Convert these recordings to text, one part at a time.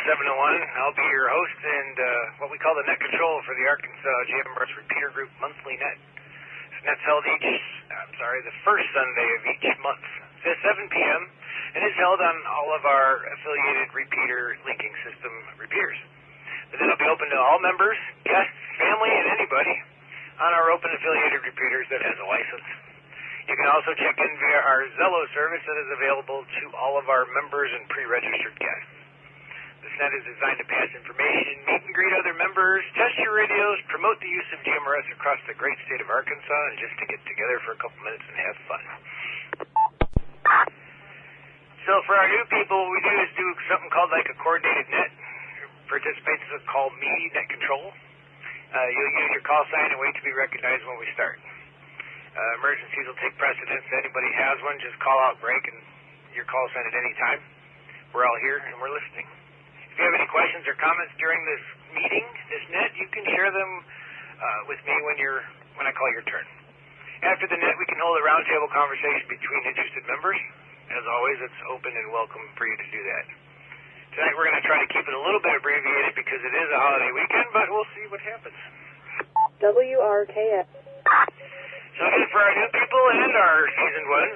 701. I'll be your host and what we call the net control for the Arkansas GMRS Repeater Group monthly net. This net's held the first Sunday of each month at 7 p.m. and is held on all of our affiliated repeater linking system repeaters. The net will be open to all members, guests, family, and anybody on our open affiliated repeaters that has a license. You can also check in via our Zello service that is available to all of our members and pre-registered guests. This net is designed to pass information, meet and greet other members, test your radios, promote the use of GMRS across the great state of Arkansas, and just to get together for a couple minutes and have fun. So for our new people, what we do is do something called like a coordinated net. Participants will call me net control. You'll use your call sign and wait to be recognized when we start. Emergencies will take precedence. If anybody has one, just call out break and your call sign at any time. We're all here and we're listening. If you have any questions or comments during this meeting, this net, you can share them with me when I call your turn. After the net, we can hold a roundtable conversation between interested members. As always, it's open and welcome for you to do that. Tonight we're going to try to keep it a little bit abbreviated because it is a holiday weekend, but we'll see what happens. WRKS. So again, for our new people and our seasoned ones,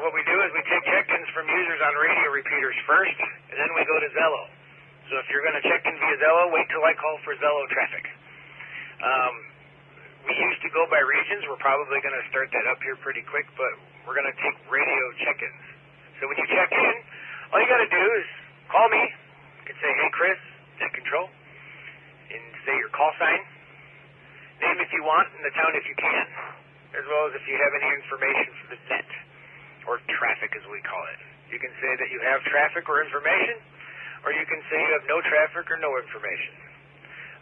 what we do is we take check-ins from users on radio repeaters first, and then we go to Zello. So if you're going to check in via Zello, wait till I call for Zello traffic. We used to go by regions. We're probably going to start that up here pretty quick, but we're going to take radio check-ins. So when you check in, all you got to do is call me. You can say, hey, Chris, net control, and say your call sign, name if you want, and the town if you can, as well as if you have any information for the net, or traffic as we call it. You can say that you have traffic or information, or you can say you have no traffic or no information.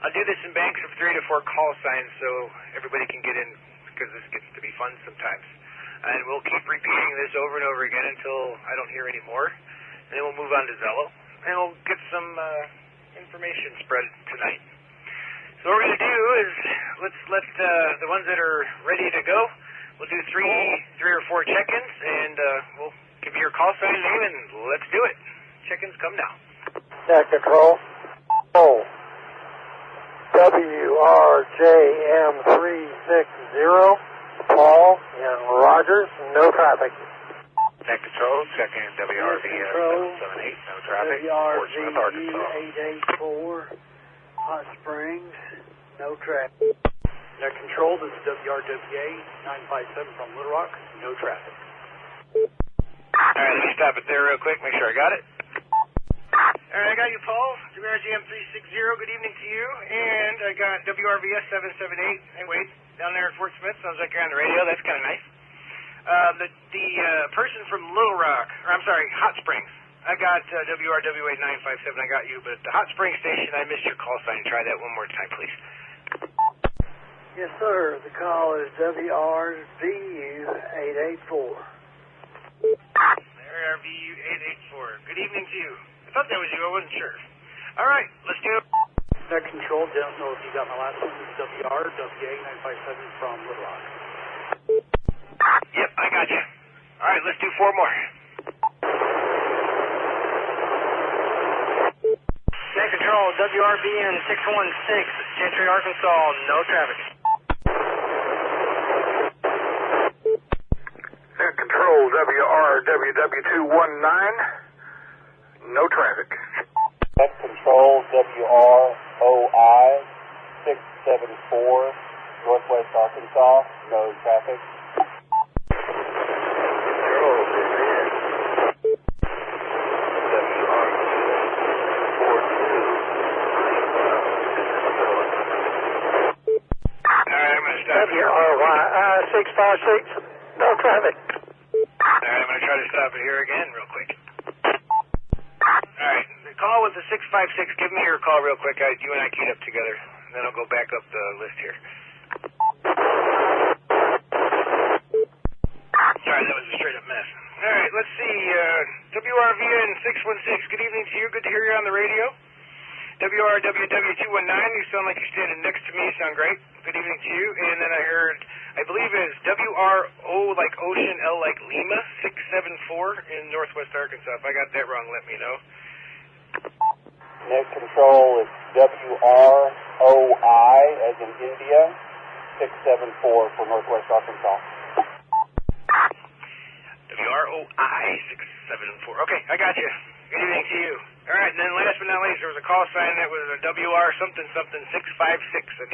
I'll do this in banks of 3 to 4 call signs so everybody can get in, because this gets to be fun sometimes. And we'll keep repeating this over and over again until I don't hear any more. And then we'll move on to Zello, and we'll get some information spread tonight. So what we're going to do is let's let the ones that are ready to go, we'll do three or four check-ins, and we'll give you your call sign name, and let's do it. Check-ins come now. Net control. WRJM360, Paul and Rogers, no traffic. Net control, check-in WRV 778, no traffic. Portsmouth, Arkansas. 884, Hot Springs, no traffic. Net control, this is WRWA 957 from Little Rock, no traffic. All right, let me stop it there real quick, make sure I got it. All right, I got you, Paul. WRGM 360, good evening to you. And I got WRVS 778. Hey, wait, down there at Fort Smith, sounds like you're on the radio. That's kind of nice. The person from Little Rock, Hot Springs. I got WRWA 957, I got you. But at the Hot Springs station, I missed your call sign. Try that one more time, please. Yes, sir. The call is WRVU 884. WRVU 884. Good evening to you. I thought that was you. I wasn't sure. All right, let's do it. Net control, don't know if you got my last one. This is WRWA 957 from Little Rock. Yep, I got you. All right, let's do 4 more. Net control, WRBN 616, Gentry, Arkansas, no traffic. Net control, WRWW219, no traffic. Net control, WROI 674, Northwest Arkansas, no traffic. WRY 656, no traffic. All right, I'm going to try to stop it here again real quick. All right, the call with the 656, give me your call real quick. You and I keyed up together, and then I'll go back up the list here. Sorry, that was a straight up mess. All right, let's see. WRVN 616, good evening to you. Good to hear you on the radio. WRWW219, you sound like you're standing next to me. You sound great. Good evening to you. And then I heard, I believe it's WRO like Ocean, L like Lima, 674 in Northwest Arkansas. If I got that wrong, let me know. Net control is WROI as in India, 674 for Northwest Arkansas. WROI 674. Okay, I got you. Good evening to you. All right, and then last but not least, there was a call sign that was a WR something 656. I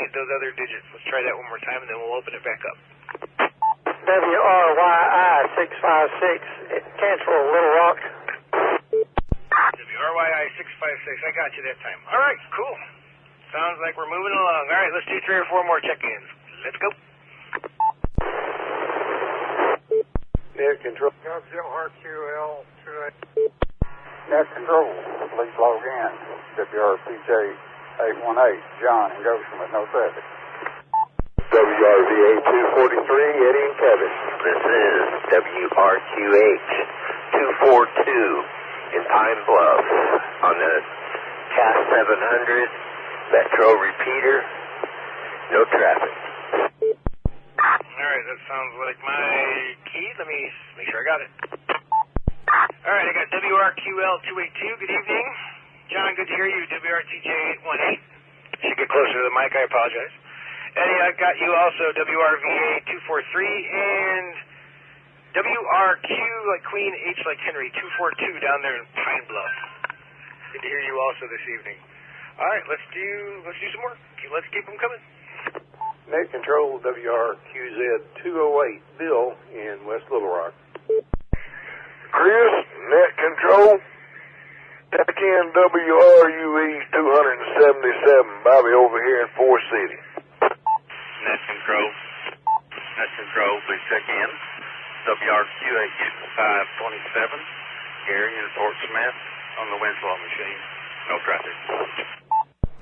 need those other digits. Let's try that one more time, and then we'll open it back up. WRYI 656, cancel Little Rock. WRYI 656. I got you that time. All right, cool. Sounds like we're moving along. All right, let's do 3 or 4 more check-ins. Let's go. Net control. WRQL 28. Net control. Please log in. WRCJ 818. John and Goshen with no traffic. WRVA 243, Eddie and Kevin. This is WRQH 242 in Pine Bluff on the CAS 700 Metro repeater. No traffic. All right, that sounds like my key. Let me make sure I got it. All right, I got WRQL 282. Good evening. John, good to hear you. WRTJ 818. Should get closer to the mic. I apologize. Eddie, I got you also. WRVA 243 and WRQ like Queen, H like Henry 242 down there in Pine Bluff. Good to hear you also this evening. All right, let's do some more. Let's keep them coming. Net control WRQZ 208, Bill in West Little Rock. Chris, net control. Check in WRUE 277, Bobby over here in Forest City. Net control. Net control, please check in. WRQH 527, Gary in Fort Smith on the Winslow machine. No traffic.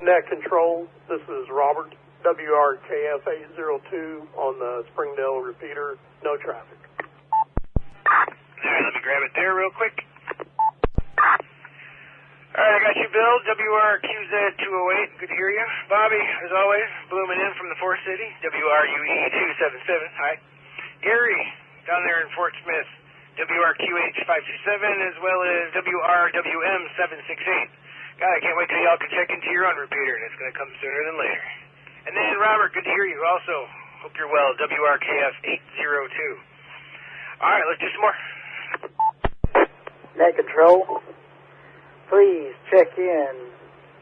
Net control, this is Robert. WRKF 802 on the Springdale repeater. No traffic. All right, let me grab it there real quick. All right, I got you, Bill. WRQZ 208. Good to hear you. Bobby, as always, blooming in from the Forest City. WRUE 277. Hi. Gary, down there in Fort Smith. WRQH 527, as well as WRWM 768. God, I can't wait till y'all can check into your own repeater, and it's going to come sooner than later. And then, Robert, good to hear you also. Hope you're well. WRKF 802. All right, let's do some more. Net control. Please check in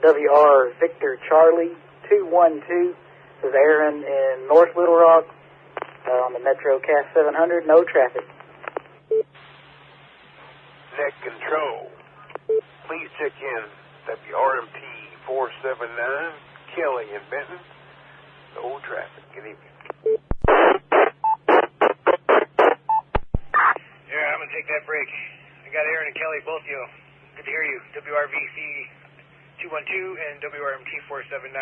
WR Victor Charlie 212. This is Aaron in North Little Rock on the Metro CAS 700. No traffic. Net control. Please check in WRMT 479, Kelly in Benton. No traffic. Good evening. Yeah, I'm going to take that break. I got Aaron and Kelly, both of you. Good to hear you. WRVC 212 and WRMT 479.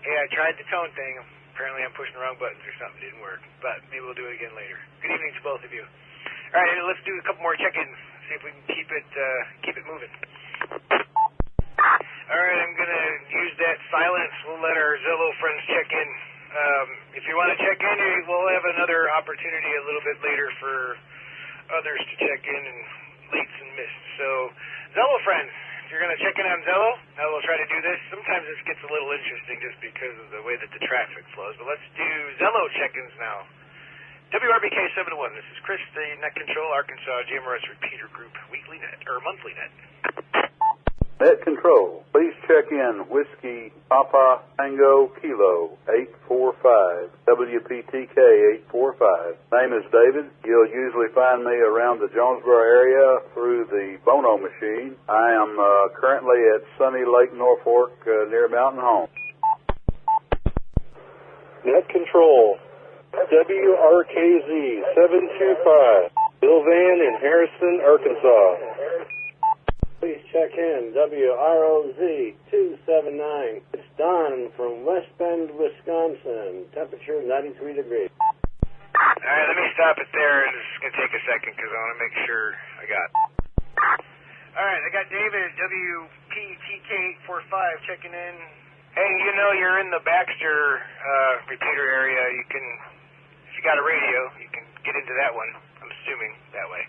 Hey, I tried the tone thing. Apparently I'm pushing the wrong buttons or something. It didn't work. But maybe we'll do it again later. Good evening to both of you. All right, let's do a couple more check-ins. See if we can keep it moving. All right, I'm going to use that silence. We'll let our Zillow friends check in. If you want to check in, we'll have another opportunity a little bit later for others to check in and leads and missed. So, Zello friends, if you're going to check in on Zello, I will try to do this. Sometimes this gets a little interesting just because of the way that the traffic flows. But let's do Zello check-ins now. WRBK 71, this is Chris, the Net Control Arkansas GMRS Repeater Group Weekly Net, or Monthly Net. Net control, please check in Whiskey Papa Tango Kilo 845, WPTK 845. Name is David. You'll usually find me around the Jonesboro area through the Bono machine. I am currently at Sunny Lake, Norfolk, near Mountain Home. Net control, WRKZ 725, Bill Van in Harrison, Arkansas. Please check in WROZ 279. It's Don from West Bend, Wisconsin. Temperature 93 degrees. All right, let me stop it there. It's going to take a second because I want to make sure I got it. All right, I got David, WPTK845, checking in. Hey, you know you're in the Baxter repeater area. You can, if you got a radio, you can get into that one. I'm assuming that way.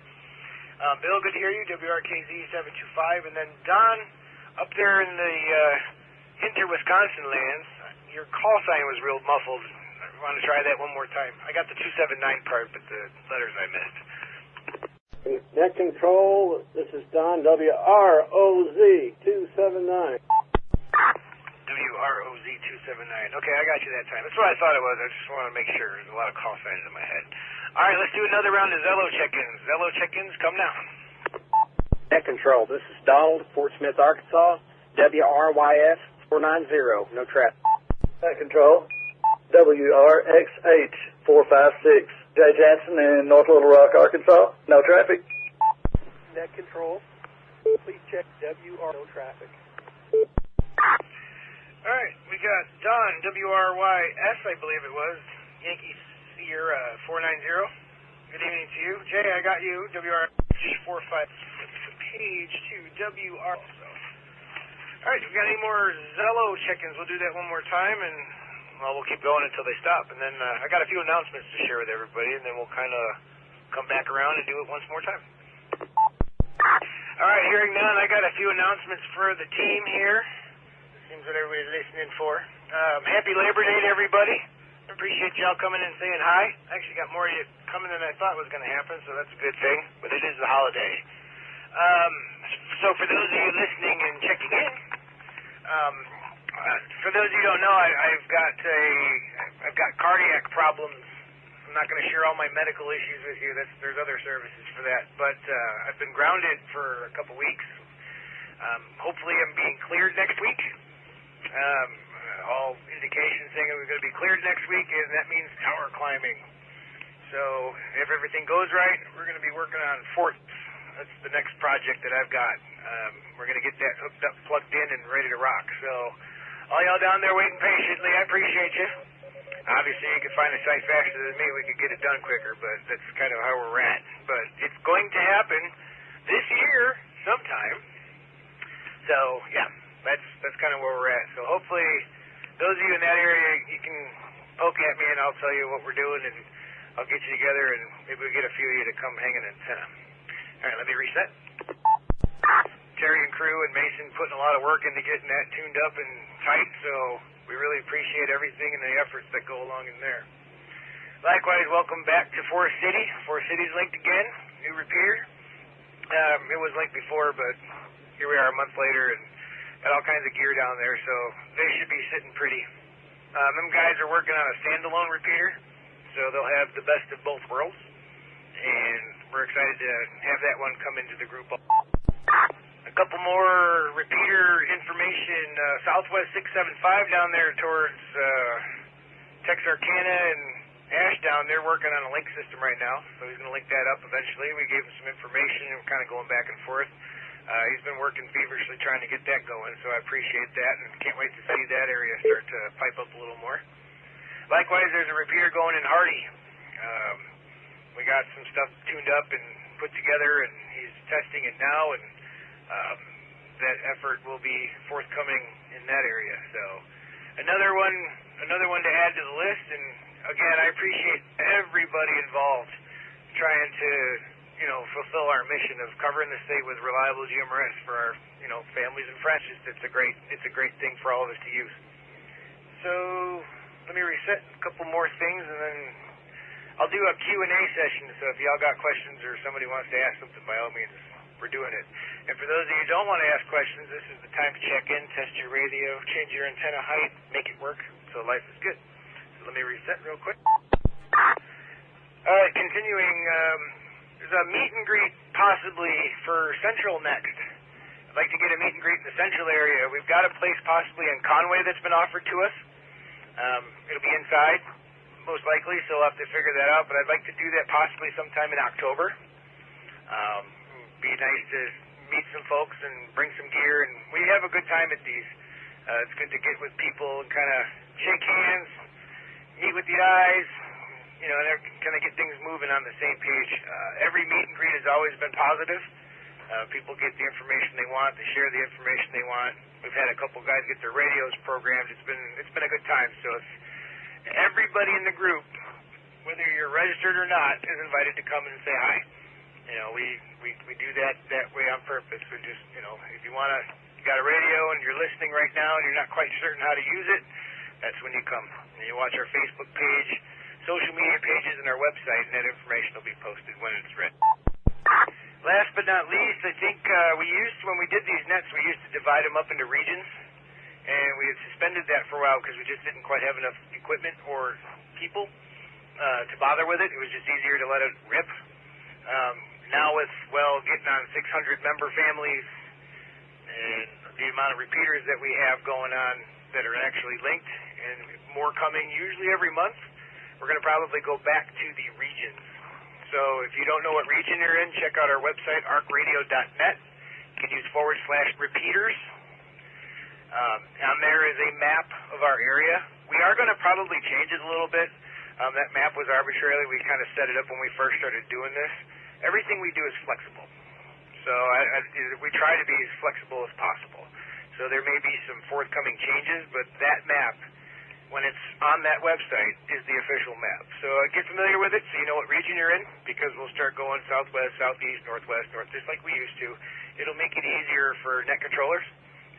Bill, good to hear you. WRKZ 725. And then Don Up there in the inter-Wisconsin lands, your call sign was real muffled. I want to try that one more time. I got the 279 part, but the letters I missed. Net control, this is Don, WROZ 279. WROZ 279. Okay, I got you that time. That's what I thought it was. I just want to make sure. There's a lot of call signs in my head. All right, let's do another round of Zello check-ins. Zello check-ins, come now. Net control, this is Donald, Fort Smith, Arkansas, WRYF 490, no traffic. Net control, WRXH 456, Jay Jansen in North Little Rock, Arkansas, no traffic. Net control, please check WR, no traffic. All right, we got Don, WRYS, I believe it was, Yankee Sierra 490. Good evening to you. Jay, I got you, WRH45. Page 2, WR also. All right, if we got any more Zello check-ins, we'll do that one more time, and well, we'll keep going until they stop. And then I got a few announcements to share with everybody, and then we'll kind of come back around and do it once more time. All right, hearing none, I got a few announcements for the team here. Seems what everybody's listening for. Happy Labor Day to everybody. Appreciate y'all coming in and saying hi. I actually got more of you coming than I thought was going to happen, so that's a good thing. But it is the holiday. So for those of you listening and checking in, for those of you who don't know, I've got cardiac problems. I'm not going to share all my medical issues with you. There's other services for that. But I've been grounded for a couple weeks. Hopefully I'm being cleared next week. All indications saying I'm going to be cleared next week, and that means tower climbing. So if everything goes right, we're going to be working on forts. That's the next project that I've got. We're going to get that hooked up, plugged in, and ready to rock. So all y'all down there waiting patiently, I appreciate you. Obviously, you could find a site faster than me. We could get it done quicker, but that's kind of how we're at. But it's going to happen this year sometime. So, yeah, that's kind of where we're at. So hopefully those of you in that area, you can poke at me, and I'll tell you what we're doing, and I'll get you together, and maybe we'll get a few of you to come hang an antenna. All right, let me reset. Terry and crew and Mason putting a lot of work into getting that tuned up and tight, so we really appreciate everything and the efforts that go along in there. Likewise, welcome back to Forest City. Forest City's linked again, new repeater. It was linked before, but here we are a month later and got all kinds of gear down there, so they should be sitting pretty. Them guys are working on a standalone repeater, so they'll have the best of both worlds, and we're excited to have that one come into the group. A couple more repeater information. Southwest 675 down there towards Texarkana and Ashdown, they're working on a link system right now, so he's going to link that up eventually. We gave him some information and we're kind of going back and forth. He's been working feverishly trying to get that going, so I appreciate that and can't wait to see that area start to pipe up a little more. Likewise, there's a repeater going in Hardy. We got some stuff tuned up and put together, and he's testing it now, and that effort will be forthcoming in that area. So another one to add to the list, and again, I appreciate everybody involved trying to, fulfill our mission of covering the state with reliable GMRS for our, families and friends. It's a great thing for all of us to use. So let me reset a couple more things, and then I'll do a Q&A session. So if y'all got questions or somebody wants to ask something, by all means, we're doing it. And for those of you who don't want to ask questions, this is the time to check in, test your radio, change your antenna height, make it work so life is good. So let me reset real quick. All right, continuing. There's a meet and greet possibly for Central next. I'd like to get a meet and greet in the Central area. We've got a place possibly in Conway that's been offered to us. It'll be inside, most likely, so we'll have to figure that out. But I'd like to do that possibly sometime in October. Be nice to meet some folks and bring some gear, and we have a good time at these. It's good to get with people and kind of shake hands, meet with the eyes, and kind of get things moving on the same page. Every meet and greet has always been positive. People get the information they want, they share the information they want. We've had a couple guys get their radios programmed. It's been a good time. So if everybody in the group, whether you're registered or not, is invited to come and say hi. We do that way on purpose. We just, if you want to you got a radio and you're listening right now and you're not quite certain how to use it, that's when you come. And you watch our Facebook page, social media pages, and our website, and that information will be posted when it's ready. Last but not least, I think when we did these nets, we used to divide them up into regions, and we had suspended that for a while because we just didn't quite have enough equipment or people to bother with it. It was just easier to let it rip. Now with, getting on 600 member families and the amount of repeaters that we have going on that are actually linked, and more coming usually every month, we're going to probably go back to the regions. So if you don't know what region you're in, check out our website, arcradio.net. You can use /repeaters. On there is a map of our area. We are going to probably change it a little bit. That map was arbitrarily, we kind of set it up when we first started doing this. Everything we do is flexible. So we try to be as flexible as possible. So there may be some forthcoming changes, but that map, when it's on that website, is the official map. So get familiar with it so you know what region you're in, because we'll start going southwest, southeast, northwest, north, just like we used to. It'll make it easier for net controllers.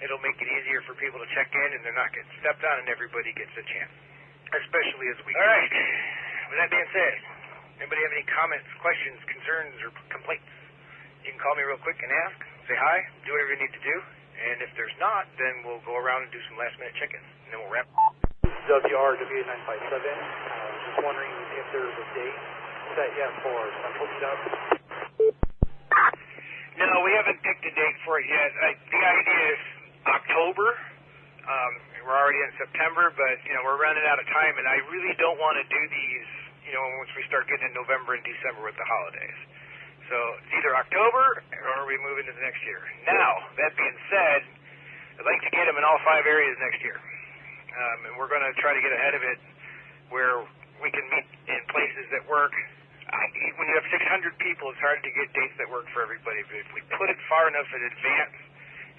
It'll make it easier for people to check in, and they're not getting stepped on, and everybody gets a chance, especially as we go. All right. With that being said, anybody have any comments, questions, concerns, or complaints? You can call me real quick and ask, say hi, do whatever you need to do, and if there's not, then we'll go around and do some last-minute check-ins, and then we'll wrap. WRWA957. Just wondering if there's a date set yet for Central Meetup. No, we haven't picked a date for it yet. The idea is October. We're already in September, but we're running out of time, and I really don't want to do these, once we start getting in November and December with the holidays. So it's either October or we move into the next year. Now, that being said, I'd like to get them in all 5 areas next year. And we're going to try to get ahead of it where we can meet in places that work. When you have 600 people, it's hard to get dates that work for everybody. But if we put it far enough in advance,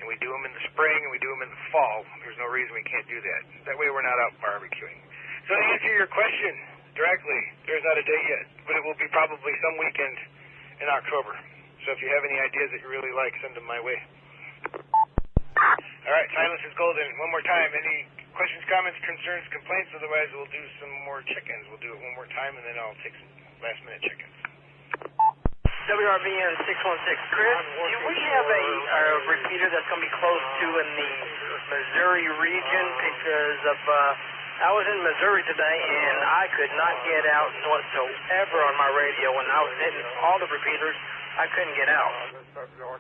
and we do them in the spring and we do them in the fall, there's no reason we can't do that. That way we're not out barbecuing. So to answer your question directly, there's not a date yet, but it will be probably some weekend in October. So if you have any ideas that you really like, send them my way. All right, silence is golden. One more time. Any questions, comments, concerns, complaints? Otherwise, we'll do some more check-ins. We'll do it one more time, and then I'll take some last-minute check-ins. WRBN 616. Chris, do we have a repeater that's going to be close to in the Missouri region? Because I was in Missouri today, and I could not get out whatsoever on my radio. When I was hitting all the repeaters, I couldn't get out. All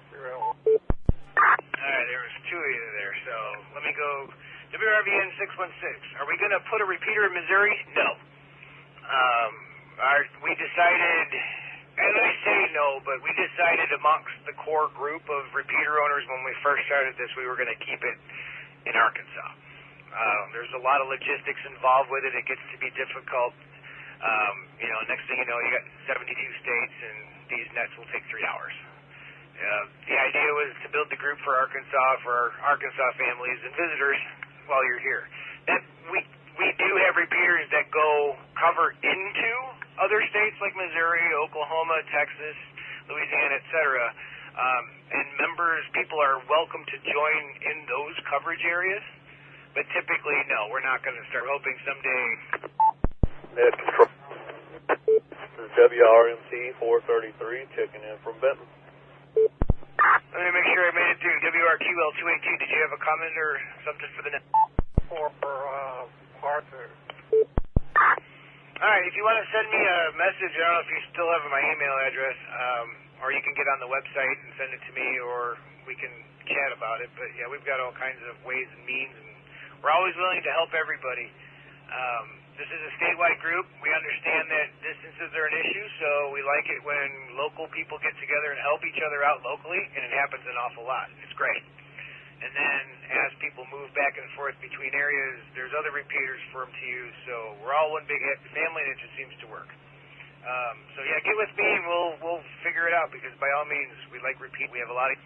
right, there was 2 of you there, so let me go. WRVN 616. Are we going to put a repeater in Missouri? No. We decided, and I say no, but we decided amongst the core group of repeater owners when we first started this, we were going to keep it in Arkansas. There's a lot of logistics involved with it. It gets to be difficult. Next thing you know, you got 72 states, and these nets will take 3 hours. The idea was to build the group for our Arkansas families and visitors while you're here. That we do have repeaters that go cover into other states like Missouri, Oklahoma, Texas, Louisiana, etc. And people are welcome to join in those coverage areas. But typically, no, we're not going to start. Hoping someday. Net control. This is WRMT 433 checking in from Benton. Let me make sure I made it through. WRQL282, did you have a comment or something for the net? For Arthur. All right, if you want to send me a message, I don't know if you still have my email address, or you can get on the website and send it to me, or we can chat about it. But, yeah, we've got all kinds of ways and means, and we're always willing to help everybody. This is a statewide group. We understand that distances are an issue, so we like it when local people get together and help each other out locally, and it happens an awful lot. It's great. And then as people move back and forth between areas, there's other repeaters for them to use, so we're all one big happy family, and it just seems to work. So, yeah, get with me, and we'll figure it out, because by all means, we like repeat. We have a lot of...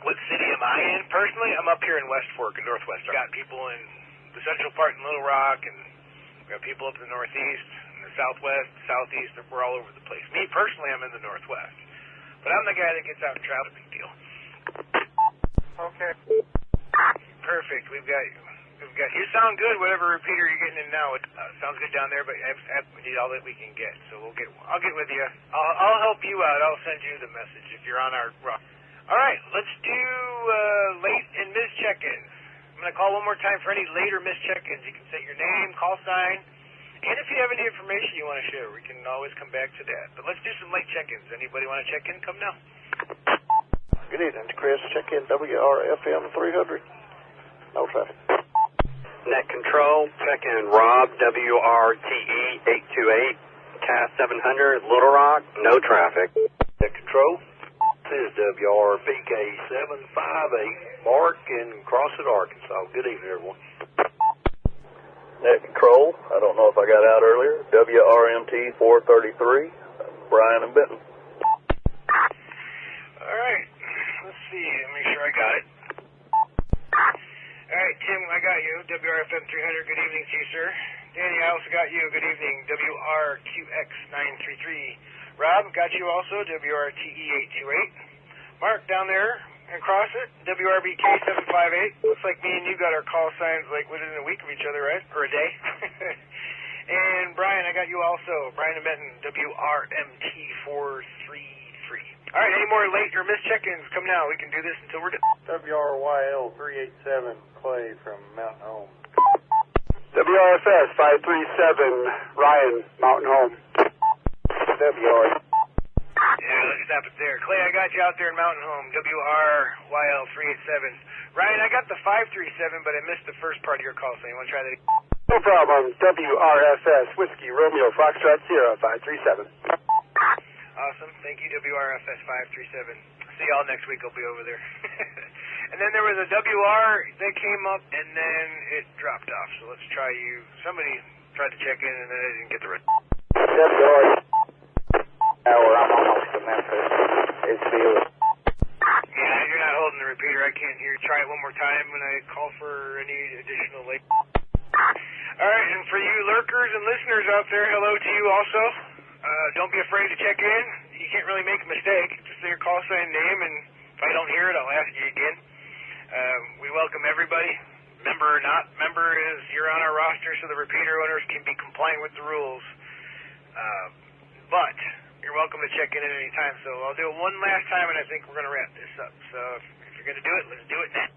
What city am I in? Personally, I'm up here in West Fork in Northwest. I've got people in the central part in Little Rock, and we've got people up in the Northeast, and the Southwest, Southeast, we're all over the place. Me, personally, I'm in the Northwest. But I'm the guy that gets out and travels. Big deal. Okay. Perfect. We've got. You sound good. Whatever repeater you're getting in now, it sounds good down there. But we need all that we can get. So I'll get with you. I'll help you out. I'll send you the message if you're on our rock. All right. Let's do late and missed check-ins. I'm going to call one more time for any late or missed check-ins. You can say your name, call sign, and if you have any information you want to share, we can always come back to that. But let's do some late check-ins. Anybody want to check in? Come now. Good evening, Chris. Check in WRFM 300. No traffic. Net Control, check in Rob, WRTE 828, CAS 700, Little Rock, no traffic. Net Control, this is WRBK 758, Mark in Crossett, Arkansas. Good evening, everyone. Net Control, I don't know if I got out earlier, WRMT 433, Brian and Benton. All right. Let's see. Make sure I got it. All right, Tim, I got you. WRFM 300, good evening to you, sir. Danny, I also got you. Good evening. WRQX 933. Rob, got you also. WRTE 828. Mark, down there and Crossett, WRBK 758. Looks like me and you got our call signs like within a week of each other, right? Or a day. And Brian, I got you also. Brian and Benton, WRMT 433. All right, any more late or missed check-ins? Come now. We can do this until we're done. WRYL 387, Clay from Mountain Home. WRFS 537, Ryan, Mountain Home. WR. Yeah, let's stop it there. Clay, I got you out there in Mountain Home. WRYL 387. Ryan, I got the 537, but I missed the first part of your call, so you want to try that again? No problem. WRFS Whiskey Romeo Foxtrot Sierra 537. Awesome. Thank you, WRFS 537. See y'all next week. I'll be over there. And then there was a WR that came up, and then it dropped off. So let's try you. Somebody tried to check in, and then I didn't get the rest. WR. Hour, I'm almost to Memphis. It's Bill. Yeah, you're not holding the repeater. I can't hear. Try it one more time when I call for any additional late. All right, and for you lurkers and listeners out there, hello to you also. Don't be afraid to check in. You can't really make a mistake. Just say your call sign name, and if I don't hear it, I'll ask you again. We welcome everybody. Member or not member is you're on our roster, so the repeater owners can be compliant with the rules. But you're welcome to check in at any time. So I'll do it one last time, and I think we're going to wrap this up. So if you're going to do it, let's do it now.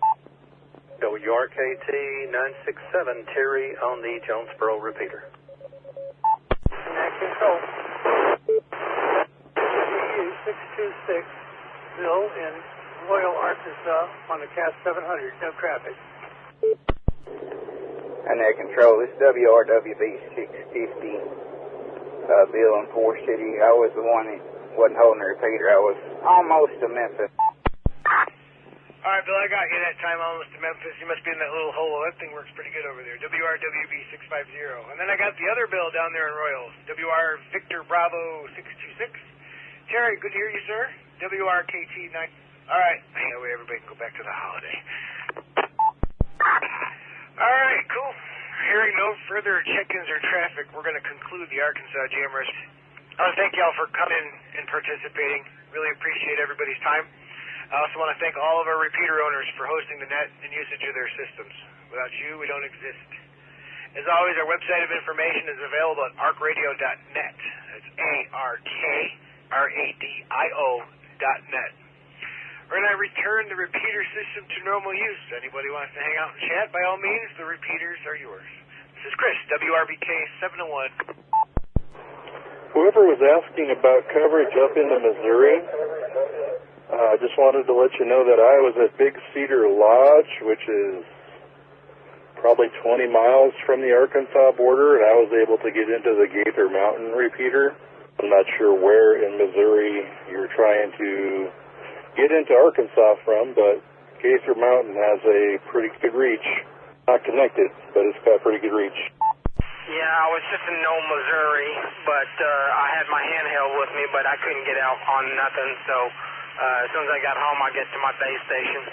WRKT 967, Terry on the Jonesboro repeater. Net Control. EU 626, Bill in Royal, Arkansas on the CAS 700. No traffic. And Net Control, this is WRWB 650. Bill in Forest City. I was the one that wasn't holding the repeater. I was almost to Memphis. All right, Bill, I got you that time almost to Memphis. You must be in that little hole. That thing works pretty good over there. WRWB 650. And then I got the other Bill down there in Royals. WR Victor Bravo 626. Terry, good to hear you, sir. WRKT 9. All right. That way everybody can go back to the holiday. All right, cool. Hearing no further check-ins or traffic, we're going to conclude the Arkansas GMRS. I want to thank y'all for coming and participating. Really appreciate everybody's time. I also want to thank all of our repeater owners for hosting the net and usage of their systems. Without you, we don't exist. As always, our website of information is available at arkradio.net. That's ARKRADIO.net. We're going to return the repeater system to normal use. Anybody wants to hang out and chat, by all means, the repeaters are yours. This is Chris, WRBK 701. Whoever was asking about coverage up into Missouri, I just wanted to let you know that I was at Big Cedar Lodge, which is probably 20 miles from the Arkansas border, and I was able to get into the Gaither Mountain repeater. I'm not sure where in Missouri you're trying to get into Arkansas from, but Gaither Mountain has a pretty good reach. Not connected, but it's got pretty good reach. Yeah, I was just in Nome, Missouri, but I had my handheld with me, but I couldn't get out on nothing, so as soon as I got home, I get to my base station.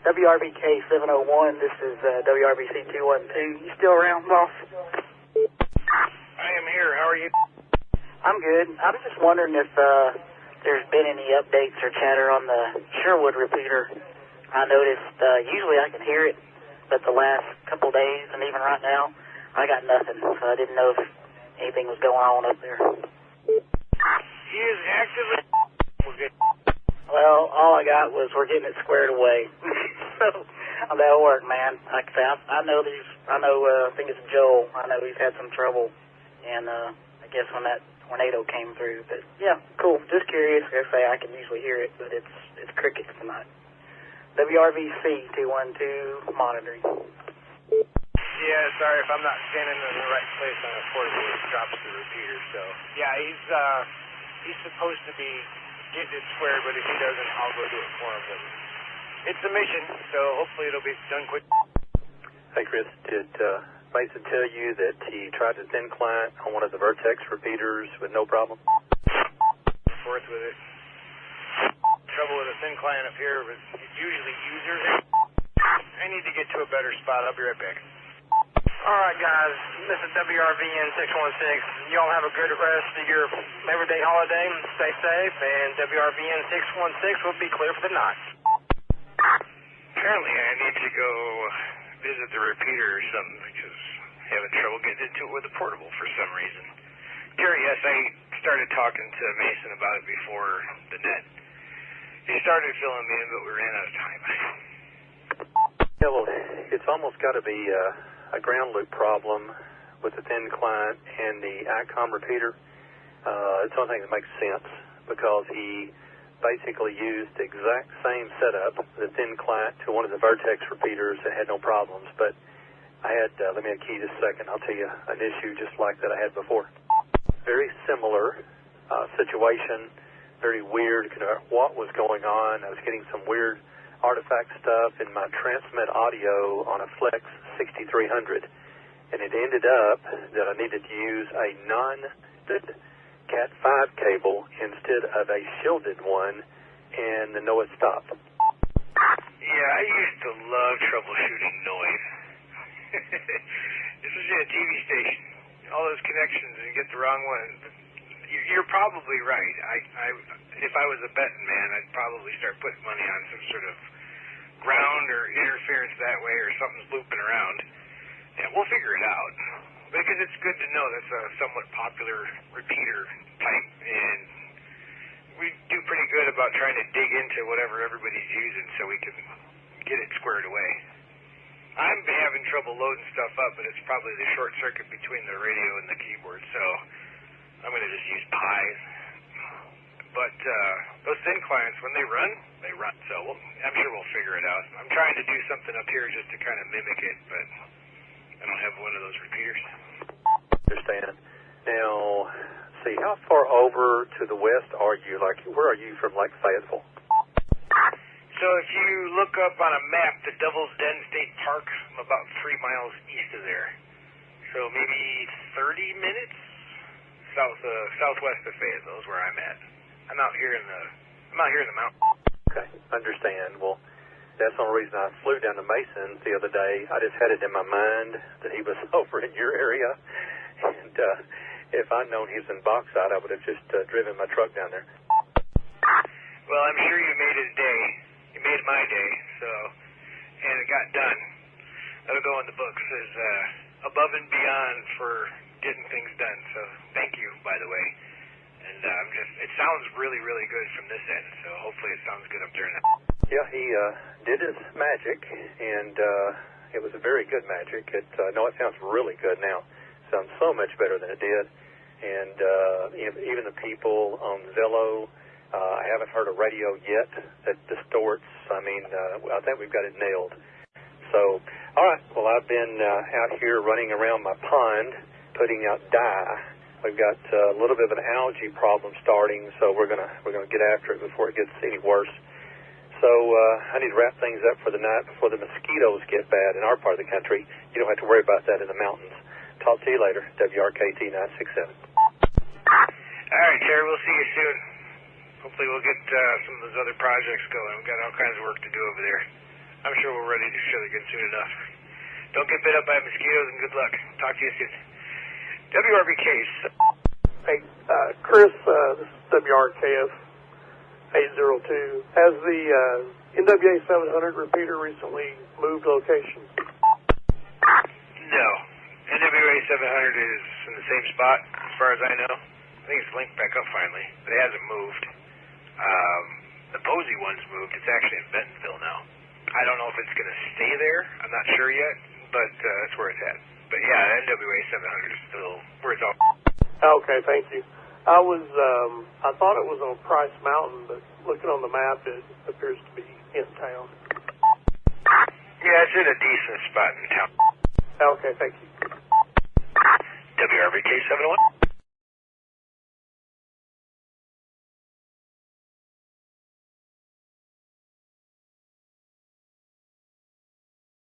WRBK 701, this is WRBC 212. You still around, boss? I am here. How are you? I'm good. I was just wondering if there's been any updates or chatter on the Sherwood repeater. I noticed usually I can hear it, but the last couple days and even right now, I got nothing. So I didn't know if anything was going on up there. He is actively... We're good. Well, all I got was we're getting it squared away. So that'll work, man. Like I say, I know these. I think it's Joel. I know he's had some trouble, and I guess when that tornado came through. But yeah, cool. Just curious. Like I say, I can usually hear it, but it's crickets tonight. WRVC 212 monitoring. Yeah, sorry if I'm not standing in the right place on a portable. It drops the repeater. So yeah, he's supposed to be getting it squared, but if he doesn't, I'll go do it for him. But it's a mission, so hopefully it'll be done quick. Hey, Chris, did Mason tell you that he tried to thin client on one of the Vertex repeaters with no problem? Forth with it. Trouble with a thin client up here was usually user. I need to get to a better spot. I'll be right back. All right, guys. This is WRVN 616. Y'all have a good rest of your Labor Day holiday. Stay safe, and WRVN 616 will be clear for the night. Apparently, I need to go visit the repeater or something because I'm having trouble getting into it with the portable for some reason. Terry, yes, I started talking to Mason about it before the net. He started filling me in, but we ran out of time. Yeah, well, it's almost got to be a ground loop problem with the thin client and the ICOM repeater. It's the only thing that makes sense because he basically used the exact same setup, the thin client, to one of the Vertex repeaters and had no problems. But I had, let me key this a second, I'll tell you an issue just like that I had before. Very similar situation, very weird, what was going on. I was getting some weird artifact stuff in my transmit audio on a Flex 6300. And it ended up that I needed to use a Cat 5 cable instead of a shielded one, and the NOAA stopped. Yeah, I used to love troubleshooting noise. This is a TV station. All those connections and you get the wrong one. You're probably right. If I was a betting man, I'd probably start putting money on some sort of ground or interference that way or something's looping around. Yeah, we'll figure it out. Because it's good to know that's a somewhat popular repeater type, and we do pretty good about trying to dig into whatever everybody's using so we can get it squared away. I'm having trouble loading stuff up, but it's probably the short circuit between the radio and the keyboard, so I'm going to just use pies. But those thin clients, when they run, so I'm sure we'll figure it out. I'm trying to do something up here just to kind of mimic it, but I don't have one of those repeaters. Understand. Now, see, how far over to the west are you? Like, where are you from Lake Fayetteville? So if you look up on a map, the Devil's Den State Park, I'm about 3 miles east of there. So maybe 30 minutes southwest of Fayetteville is where I'm at. I'm out here in the mountains. Okay, understand. Well, that's the only reason I flew down to Mason the other day. I just had it in my mind that he was over in your area. And if I'd known he was in Bauxite, I would have just driven my truck down there. Well, I'm sure you made his day. You made my day, and it got done. That'll go in the books as above and beyond for getting things done. So thank you, by the way. And it sounds really, really good from this end, so hopefully it sounds good up there now. Yeah, he did his magic, and it was a very good magic. No, it sounds really good now. Sounds so much better than it did. And even the people on Zello, I haven't heard a radio yet that distorts. I mean, I think we've got it nailed. So, all right. Well, I've been out here running around my pond, putting out dye. We've got a little bit of an algae problem starting, so we're gonna get after it before it gets any worse. So I need to wrap things up for the night before the mosquitoes get bad in our part of the country. You don't have to worry about that in the mountains. Talk to you later. WRKT 967. All right, Terry. We'll see you soon. Hopefully we'll get some of those other projects going. We've got all kinds of work to do over there. I'm sure we'll run into each other again soon enough. Don't get bit up by mosquitoes, and good luck. Talk to you soon. WRBK. Hey, Chris, this is WRKF 802. Has the NWA 700 repeater recently moved locations? No. NWA 700 is in the same spot, as far as I know. I think it's linked back up finally, but it hasn't moved. The Posey one's moved. It's actually in Bentonville now. I don't know if it's going to stay there. I'm not sure yet, but that's where it's at. But yeah, NWA 700 is still where it's all. Okay, thank you. I thought it was on Price Mountain, but looking on the map, it appears to be in town. Yeah, it's in a decent spot in town. Okay, thank you. WRVK 701.